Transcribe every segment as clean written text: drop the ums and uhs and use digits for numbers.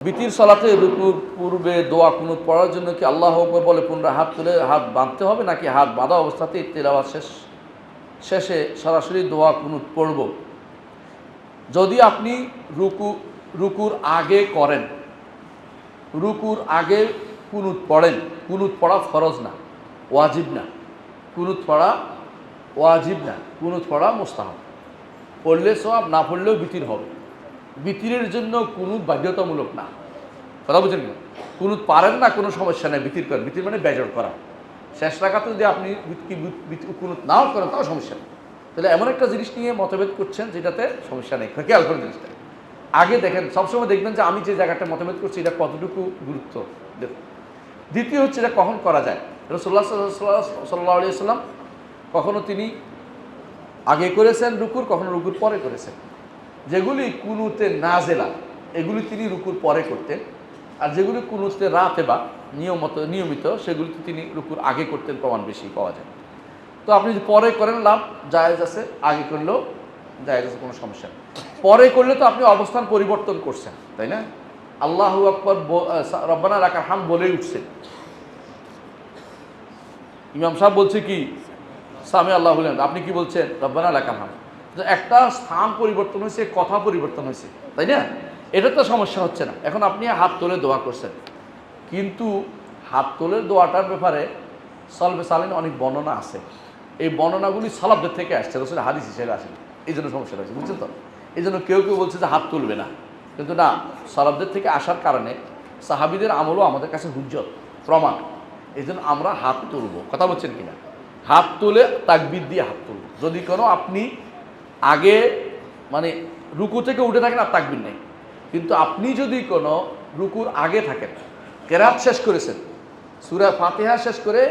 বিতির সালাতে রুকুর পূর্বে দোয়া কুনুত পড়ার জন্য কি আল্লাহু আকবার বলে পুনরায় হাত তুলে হাত বাঁধতে হবে, নাকি হাত বাঁধা অবস্থাতেই তিলাওয়াত শেষে সরাসরি দোয়া কুনুত পড়ব? যদি আপনি রুকুর আগে করেন, রুকুর আগে কুনুত পড়েন, কুনুত পড়া ফরজ না, ওয়াজিব না। কুনুত পড়া ওয়াজিব না, কুনুত পড়া মুস্তাহাব। পড়লে সওয়াব, না পড়লেও বিতির হবে। বিতিরের জন্য কুনুত বাধ্যতামূলক না, কথা বুঝেন না? কুনুত পারেন না, কোনো সমস্যা নেই, বিতির করেন। বিতির মানে বেজড় করা। শেষ রাকাতে যদি আপনি কুনুত নাও করেন তাও সমস্যা নেই। তাহলে এমন একটা জিনিস নিয়ে মতভেদ করছেন যেটাতে সমস্যা নেই, খেয়াল করেন জিনিসটা। আগে দেখেন, সবসময় দেখবেন যে আমি যে জায়গাটা মতভেদ করছি এটা কতটুকু গুরুত্ব দেখুন। দ্বিতীয় হচ্ছে এটা কখন করা যায়। রাসূলুল্লাহ সাল্লাল্লাহু আলাইহি ওয়াসাল্লাম কখনো তিনি আগে করেছেন রুকুর, কখনো রুকুর পরে করেছেন। যেগুলি কুনুতে নাজেলা এগুলি তিনি রুকুর পরে করতেন, আর যেগুলি কুনুতে রাতে বা নিয়মিত সেগুলি তিনি রুকুর আগে করতেন, প্রমাণ বেশি পাওয়া যায়। তো আপনি যদি পরে করেন লাভ জায়েজ আছে, আগে করলেও জায়েজ আছে, কোনো সমস্যা নেই। পরে করলে তো আপনি অবস্থান পরিবর্তন করছেন, তাই না? আল্লাহু আকবার রব্বানা লাকাল হামদ বলেই উঠছেন। ইমাম সাহেব বলছে কি সামি আল্লাহু লিমান, আপনি কি বলছেন? রব্বানা লাকাল হামদ। একটা স্থান পরিবর্তন হয়েছে, কথা পরিবর্তন হয়েছে, তাই না? এটা তো সমস্যা হচ্ছে না। এখন আপনি হাত তুলে দোয়া করছেন, কিন্তু হাত তুলের দোয়াটার ব্যাপারে সলবে সালিন অনেক বর্ণনা আছে। এই বর্ণনাগুলি সালাফদের থেকে আসছে, রসুলের হাদিস হিসেবে আসে। এই জন্য সমস্যা হয়েছে, বুঝছেন তো? এই জন্য কেউ কেউ বলছে যে হাত তুলবে না, কিন্তু না, সালাফদের থেকে আসার কারণে সাহাবীদের আমলও আমাদের কাছে হুজ্জত, প্রমাণ। এই জন্য আমরা হাত তুলব, কথা বলছেন কিনা? হাত তুলে তাকবীর দিয়ে হাত তুলব। যদি কোনো আপনি আগে মানে রুকু থেকে উঠে থাকেন আর তাকবীর নেই, কিন্তু আপনি যদি কোনো রুকুর আগে থাকেন, কেরাত শেষ করেছেন, সূরা ফাতিহা শেষ করে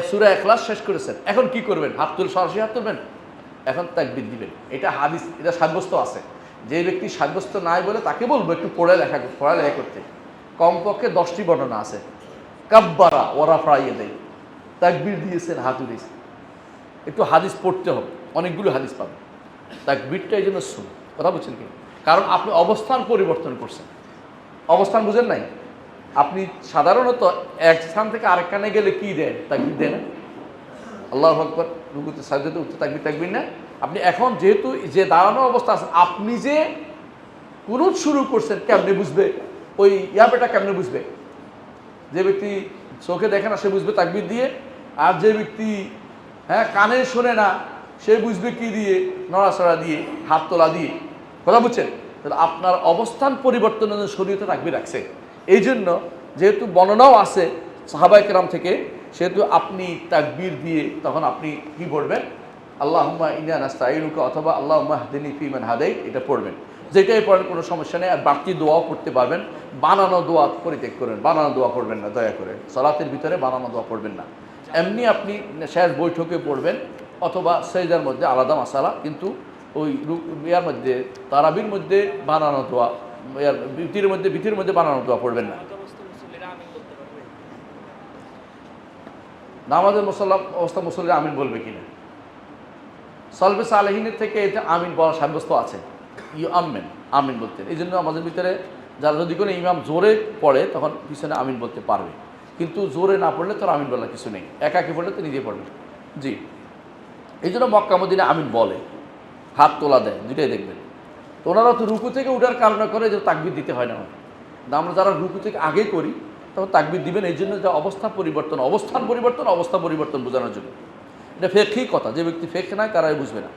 সূরা ইখলাস শেষ করেছেন, এখন কি করবেন? হাত তুলে সরাসরি হাত তুলবেন? এখন তাকবীর দিবেন। এটা হাদিস, এটা সাব্যস্ত আছে। যে ব্যক্তি সাব্যস্ত নাই বলে তাকে বলবো একটু পড়ালেখা করতে। কমপক্ষে 10টি বর্ণনা আছে। কাব্বারা ওয়ারাফা ইয়াদাইহি, তাকবীর দিয়েছেন, হাত উঠিয়েছেন। একটু হাদিস পড়তে হবে, অনেকগুলো হাদিস পাবেন। তাকবীরটা এই জন্য সুন্নাহ, কথা বলছেন কি? কারণ আপনি অবস্থান পরিবর্তন করছেন। অবস্থান বুঝেন নাই? আপনি সাধারণত এক স্থান থেকে আরেকখানে গেলে কি দেন? তাকবীর দেন। আল্লাহু আকবার, রুকুতে সাজদাতে উঠতে তাকবীর না? আপনি এখন যেহেতু যে দাঁড়ানো অবস্থা আছেন, আপনি যে কুনুত শুরু করছেন, কেমনে বুঝবে? ওই ইয়াবেটা কেমনে বুঝবে? যে ব্যক্তি চোখে দেখে না সে বুঝবে তাকবীর দিয়ে, আর যে ব্যক্তি কানে শোনে না সে বুঝবে কি দিয়ে? নড়াচড়া দিয়ে, হাত তোলা দিয়ে, কথা বুঝছেন? তাহলে আপনার অবস্থান পরিবর্তনের জন্য শরীয়তে তাকবীর রাখছে। এই জন্য যেহেতু বর্ণনাও আছে সাহাবায়ে কেরাম থেকে, সেহেতু আপনি তাকবীর দিয়ে তখন আপনি কি পড়বেন? আল্লাহুম্মা ইন্না নাস্তাঈনুকা অথবা আল্লাহুম্মা হদিনি ফিমান হাদাইত, এটা পড়বেন। যেটাই পড়েন কোনো সমস্যা নেই। আর বাড়তি দোয়াও পড়তে পারবেন। বানানো দোয়া পরিত্যাগ করবেন, বানানো দোয়া পড়বেন না দয়া করে। সালাতের ভিতরে বানানো দোয়া পড়বেন না। এমনি আপনি শেষ বৈঠকে পড়বেন, অথবা সেজদার মধ্যে আলাদা মাসালা, কিন্তু ওই ইয়ার মধ্যে তারাবির মধ্যে বানানো দোয়া, বিতির মধ্যে বানানো দোয়া পড়বেন না। নামাজের অবস্থা মুসল্লিরা আমিন বলবে কিনা? সলবে সালেহিনের থেকে এতে আমিন বলা সাব্যস্ত আছে। আমিন বলতেন। এই জন্য আমাদের ভিতরে যারা যদি কোনো ইমাম জোরে পড়ে তখন পিছনে আমিন বলতে পারবে, কিন্তু জোরে না পড়লে তোর আমিন বলার কিছু নেই। একাকি পড়লে তো নিজে পড়বে। জি, এই জন্য মক্কা মদিনা আমিন বলে, হাত তোলা দেয়, দুটাই দেখবেন। তো ওনারা তো রুকু থেকে উঠার কারণে করে যে তাকবীর দিতে হয় না। আমরা যারা রুকু থেকে আগে করি তখন তাকবীর দিবেন। এই জন্য যে অবস্থান পরিবর্তন বোঝানোর জন্য। এটা ফেকহি কথা, যে ব্যক্তি ফেক নাই তারাই বুঝবে না।